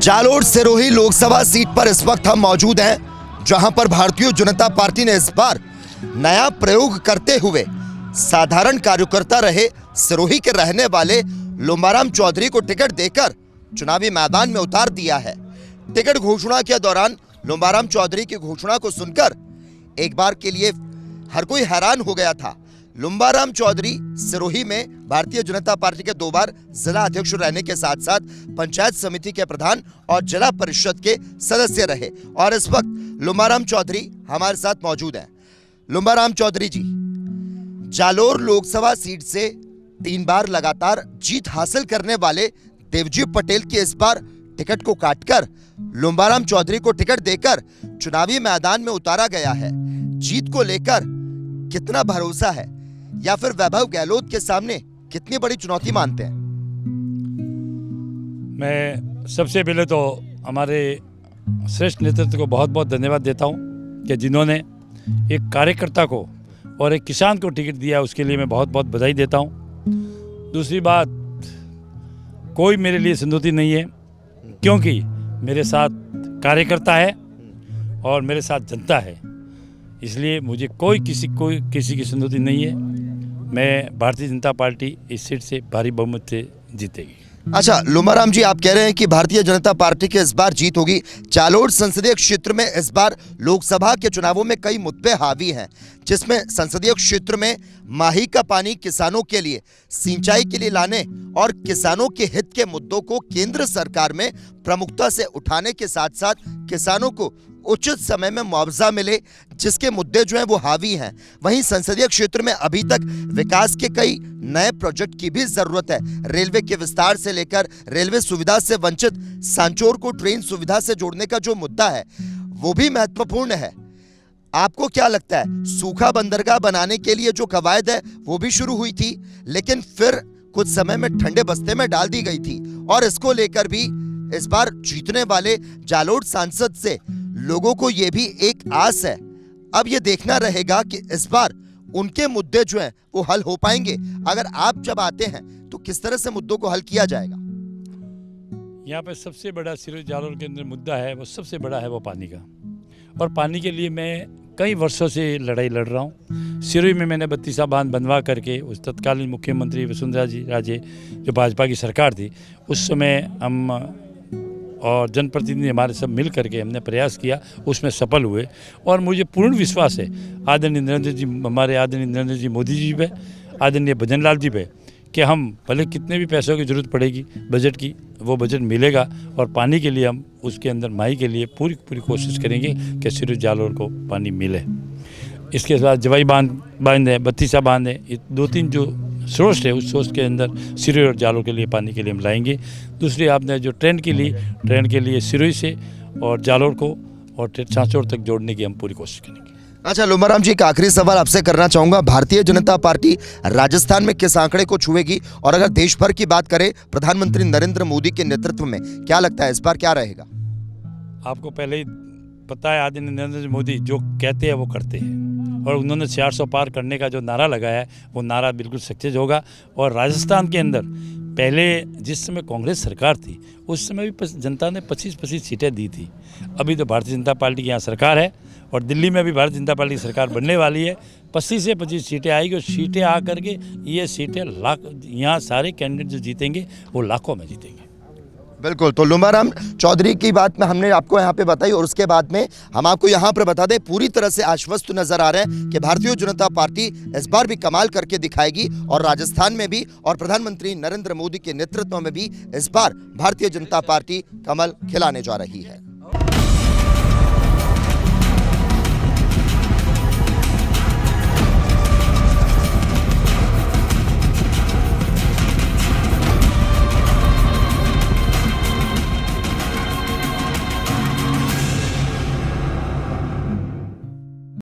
Jalore Sirohi Lok Sabha seat पर इस वक्त हम मौजूद हैं, जहां पर भारतीय जनता पार्टी ने इस बार नया प्रयोग करते हुए साधारण कार्यकर्ता रहे सिरोही के रहने वाले लुम्बाराम चौधरी को टिकट देकर चुनावी मैदान में उतार दिया है। टिकट घोषणा के दौरान लुम्बाराम चौधरी की घोषणा को सुनकर एक बार के लिए हर कोई हैरान हो गया था। लुम्बाराम चौधरी सिरोही में भारतीय जनता पार्टी के 2 बार जिला अध्यक्ष रहने के साथ साथ पंचायत समिति के प्रधान और जिला परिषद के सदस्य रहे और इस वक्त लुम्बाराम चौधरी हमारे साथ मौजूद हैं। लुम्बाराम चौधरी जी, जालोर लोकसभा सीट से 3 बार लगातार जीत हासिल करने वाले देवजी पटेल के इस बार टिकट को काटकर लुम्बाराम चौधरी को टिकट देकर चुनावी मैदान में उतारा गया है। जीत को लेकर कितना भरोसा है या फिर वैभव गहलोत के सामने कितनी बड़ी चुनौती मानते हैं? मैं सबसे पहले तो हमारे श्रेष्ठ नेतृत्व को बहुत बहुत धन्यवाद देता हूं कि जिन्होंने एक कार्यकर्ता को और एक किसान को टिकट दिया, उसके लिए मैं बहुत बहुत बधाई देता हूं। दूसरी बात, कोई मेरे लिए सिंधुती नहीं है, क्योंकि मेरे साथ कार्यकर्ता है और मेरे साथ जनता है, इसलिए मुझे कोई किसी की सिंधुती नहीं है। मैं भारतीय जनता पार्टी इस सीट से भारी बहुमत से जीतेगी। अच्छा लुम्बाराम जी, आप कह रहे हैं कि भारतीय जनता पार्टी की इस बार जीत होगी। जालोर संसदीय क्षेत्र में इस बार लोकसभा के चुनावों में कई मुद्दे हावी हैं, जिसमें संसदीय क्षेत्र में माही का पानी किसानों के लिए सिंचाई के लिए लाने और किसानों के हित के मुद्दों को केंद्र सरकार में प्रमुखता से उठाने के साथ साथ किसानों को उचित समय में मुआवजा मिले, जिसके मुद्दे जो हैं वो हावी हैं। वहीं संसदीय क्षेत्र में अभी तक विकास के कई नए प्रोजेक्ट की भी जरूरत है। रेलवे के विस्तार से लेकर रेलवे सुविधा से वंचित सांचौर को ट्रेन सुविधा से जोड़ने का जो मुद्दा है वो भी महत्वपूर्ण है। आपको क्या लगता है, सूखा बंदरगाह बनाने के लिए जो कवायद है वो भी शुरू हुई थी, लेकिन फिर कुछ समय में ठंडे बस्ते में डाल दी गई थी और इसको लेकर भी इस बार जीतने वाले जालोर सांसद से लोगों को ये भी एक आस है। अब ये देखना रहेगा कि इस बार उनके मुद्दे जो हैं वो हल हो पाएंगे। अगर आप जब आते हैं तो किस तरह से मुद्दों को हल किया जाएगा? यहाँ पे सबसे बड़ा सिरोही जालोर के अंदर मुद्दा है, वो सबसे बड़ा है वो पानी का, और पानी के लिए मैं कई वर्षों से लड़ाई लड़ रहा हूँ। सिरोही में मैंने 32 बांध बनवा करके उस तत्कालीन मुख्यमंत्री वसुंधरा जी राजे, जो भाजपा की सरकार थी, उस समय हम और जनप्रतिनिधि हमारे सब मिल करके हमने प्रयास किया, उसमें सफल हुए। और मुझे पूर्ण विश्वास है आदरणीय नरेंद्र जी, हमारे आदरणीय नरेंद्र जी मोदी जी पे, आदरणीय भजन लाल जी पे, कि हम भले कितने भी पैसों की जरूरत पड़ेगी बजट की, वो बजट मिलेगा और पानी के लिए हम उसके अंदर माही के लिए पूरी कोशिश करेंगे कि सिरोही जालोर को पानी मिले। इसके साथ जवाई बांध है, 32 बांध है, ये 2-3 जो स्रोत है उस स्रोत के अंदर सिरोही और जालोर के लिए पानी के लिए हम लाएंगे। दूसरी आपने जो ट्रेन के लिए सिरोही से और जालोर को और सांचौर तक जोड़ने की हम पूरी कोशिश करेंगे। अच्छा लुम्बाराम जी, एक आखिरी सवाल आपसे करना चाहूंगा। भारतीय जनता पार्टी राजस्थान में किस आंकड़े को छुएगी, और अगर देश भर की बात करें प्रधानमंत्री नरेंद्र मोदी के नेतृत्व में, क्या लगता है इस बार क्या रहेगा? आपको पहले ही पता है, आदरणीय नरेंद्र मोदी जो कहते हैं वो करते हैं, और उन्होंने 400 पार करने का जो नारा लगाया है वो नारा बिल्कुल सक्सेस होगा। और राजस्थान के अंदर पहले जिस समय कांग्रेस सरकार थी उस समय भी जनता ने 25-25 सीटें दी थी। अभी तो भारतीय जनता पार्टी की यहाँ सरकार है और दिल्ली में भी भारतीय जनता पार्टी की सरकार बनने वाली है। 25 से 25 सीटें आएगी और सीटें आ करके ये सीटें लाख, यहाँ सारे कैंडिडेट जो जीतेंगे वो लाखों में जीतेंगे। बिल्कुल, तो लुम्बाराम चौधरी की बात में हमने आपको यहाँ पे बताई और उसके बाद में हम आपको यहाँ पर बता दें, पूरी तरह से आश्वस्त नजर आ रहे हैं कि भारतीय जनता पार्टी इस बार भी कमाल करके दिखाएगी और राजस्थान में भी और प्रधानमंत्री नरेंद्र मोदी के नेतृत्व में भी इस बार भारतीय जनता पार्टी कमल खिलाने जा रही है।